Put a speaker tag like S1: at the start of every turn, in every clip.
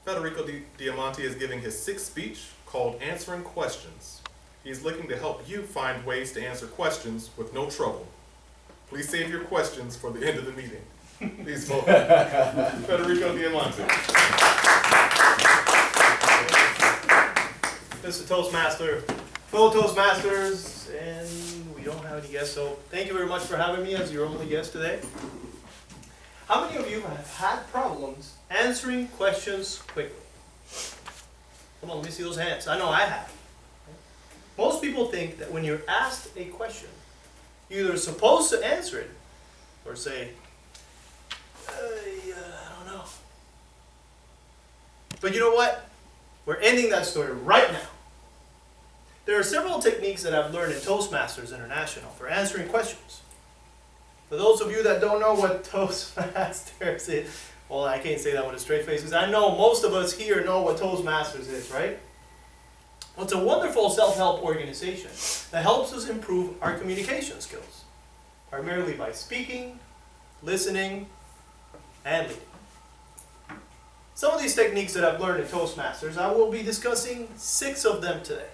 S1: Federico Diamante is giving his sixth speech called Answering Questions. He is looking to help you find ways to answer questions with no trouble. Please save your questions for the end of the meeting. Please vote. Federico Diamante.
S2: Mr. Toastmaster, fellow Toastmasters, and we don't have any guests, so thank you very much for having me as your only guest today. How many of you have had problems answering questions quickly? Come on, let me see those hands. I know I have. Most people think that when you're asked a question, you're either supposed to answer it or say, I don't know. But you know what? We're ending that story right now. There are several techniques that I've learned in Toastmasters International for answering questions. For those of you that don't know what Toastmasters is, well, I can't say that with a straight face because I know most of us here know what Toastmasters is, right? Well, it's a wonderful self-help organization that helps us improve our communication skills, primarily by speaking, listening, and leading. Some of these techniques that I've learned in Toastmasters, I will be discussing 6 of them today.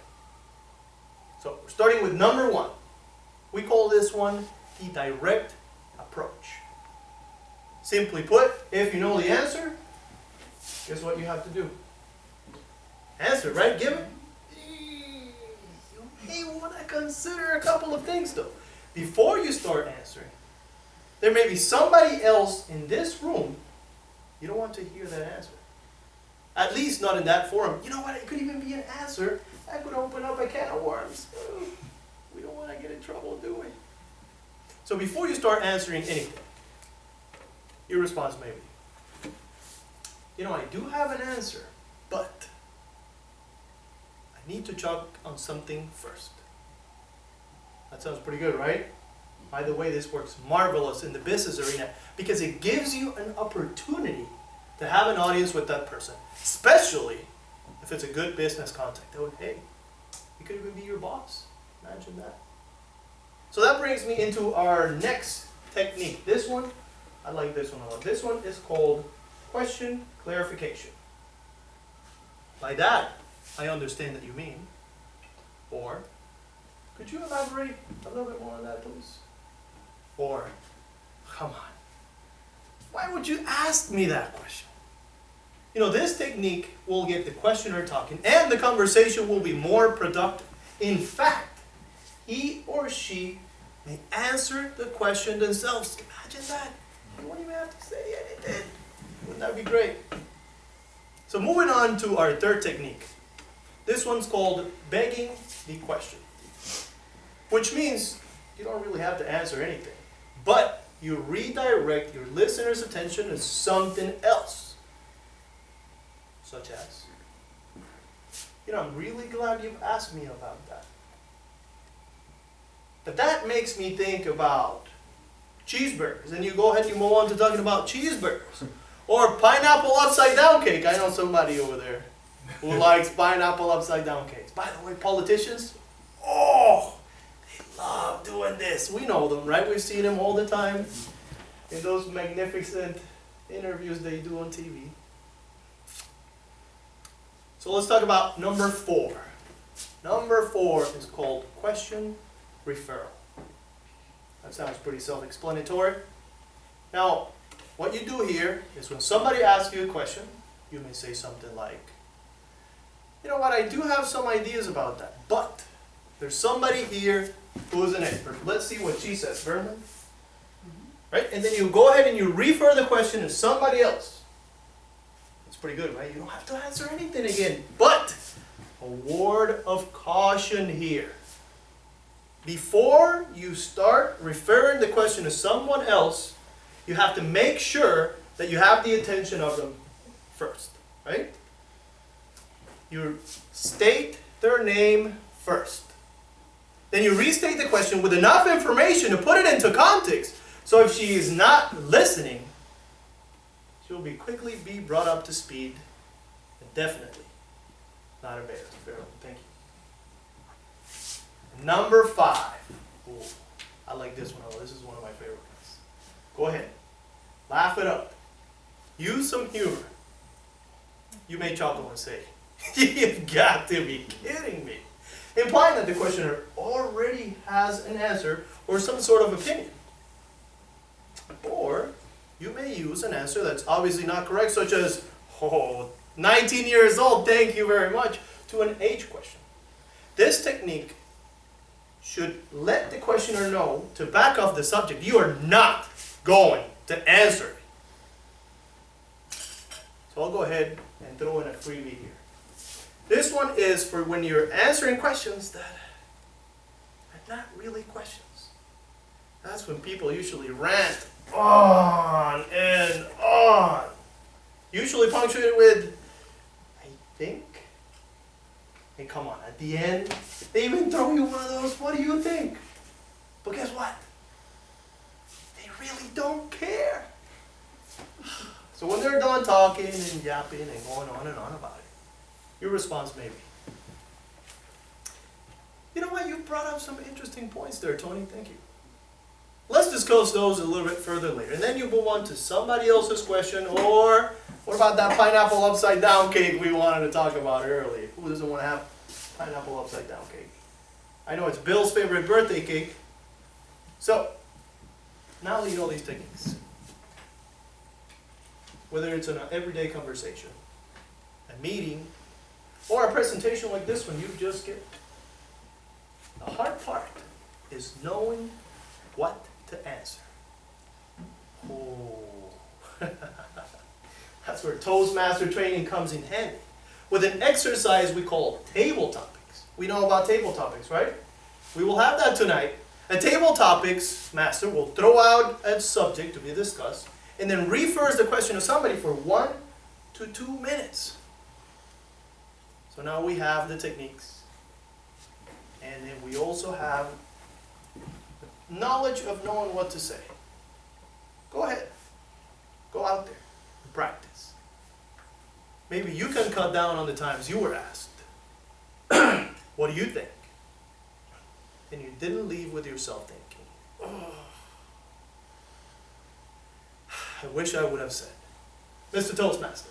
S2: So, we're starting with number 1. We call this one the direct approach. Simply put, if you know the answer, guess what you have to do? Answer, right? Give it. You may want to consider a couple of things though. Before you start answering, there may be somebody else in this room you don't want to hear that answer. At least not in that forum. You know what? It could even be an answer that could open up a can of worms. We don't want to get in trouble, do we? So before you start answering anything, your response may be, you know, I do have an answer, but I need to check on something first. That sounds pretty good, right? By the way, this works marvelous in the business arena because it gives you an opportunity to have an audience with that person, especially if it's a good business contact. That would, hey, it could even be your boss. Imagine that. So that brings me into our next technique. This one, I like this one a lot. This one is called question clarification. By that, I understand that you mean, or could you elaborate a little bit more on that, please? Or, come on, why would you ask me that question? You know, this technique will get the questioner talking and the conversation will be more productive. In fact, he or she may answer the question themselves. Imagine that. You won't even have to say anything. Wouldn't that be great? So moving on to our third technique. This one's called begging the question, which means you don't really have to answer anything, but you redirect your listener's attention to something else, such as, you know, I'm really glad you've asked me about that. But that makes me think about cheeseburgers, and you go ahead and you move on to talking about cheeseburgers. Or pineapple upside down cake. I know somebody over there who likes pineapple upside down cakes. By the way, politicians, they love doing this. We know them, right? We've seen them all the time in those magnificent interviews they do on TV. So let's talk about number 4. Number 4 is called question referral. That sounds pretty self-explanatory. Now, what you do here is when somebody asks you a question, you may say something like, you know what, I do have some ideas about that, but there's somebody here who is an expert. Let's see what she says. Vernon? Right? And then you go ahead and you refer the question to somebody else. It's pretty good, right? You don't have to answer anything again. But a word of caution here. Before you start referring the question to someone else, you have to make sure that you have the attention of them first, right? You state their name first. Then you restate the question with enough information to put it into context. So if she is not listening, she will quickly be brought up to speed and definitely not embarrassed. Thank you. Number 5. Ooh, I like this one. Oh, this is one of my favorite ones. Go ahead. Laugh it up. Use some humor. you may chuckle and say, "You've got to be kidding me," implying that the questioner already has an answer or some sort of opinion. Or you may use an answer that's obviously not correct, such as, "Oh, 19 years old, thank you very much," to an age question. This technique should let the questioner know to back off the subject. You are not going to answer it. So I'll go ahead and throw in a freebie here. This one is for when you're answering questions that are not really questions. That's when people usually rant on and on. Usually punctuated with, "I think." And come on, at the end, they even throw you one of those, "What do you think?" But guess what? They really don't care. So when they're done talking and yapping and going on and on about it, your response may be, "You know what, you brought up some interesting points there, Tony, thank you. Let's discuss those a little bit further later." And then you move on to somebody else's question, or what about that pineapple upside down cake we wanted to talk about earlier? Who doesn't want to have pineapple upside down cake? I know it's Bill's favorite birthday cake. So, now that you know these techniques, whether it's an everyday conversation, a meeting, or a presentation like this one you've just given, the hard part is knowing what to answer. Oh, that's where Toastmaster training comes in handy. With an exercise we call table topics. We know about table topics, right? We will have that tonight. A table topics master will throw out a subject to be discussed and then refers the question to somebody for 1 to 2 minutes. So now we have the techniques, and then we also have knowledge of knowing what to say. Go ahead. Go out there and practice. Maybe you can cut down on the times you were asked, "What do you think?" And you didn't leave with yourself thinking, "Oh, I wish I would have said, Mr. Toastmaster,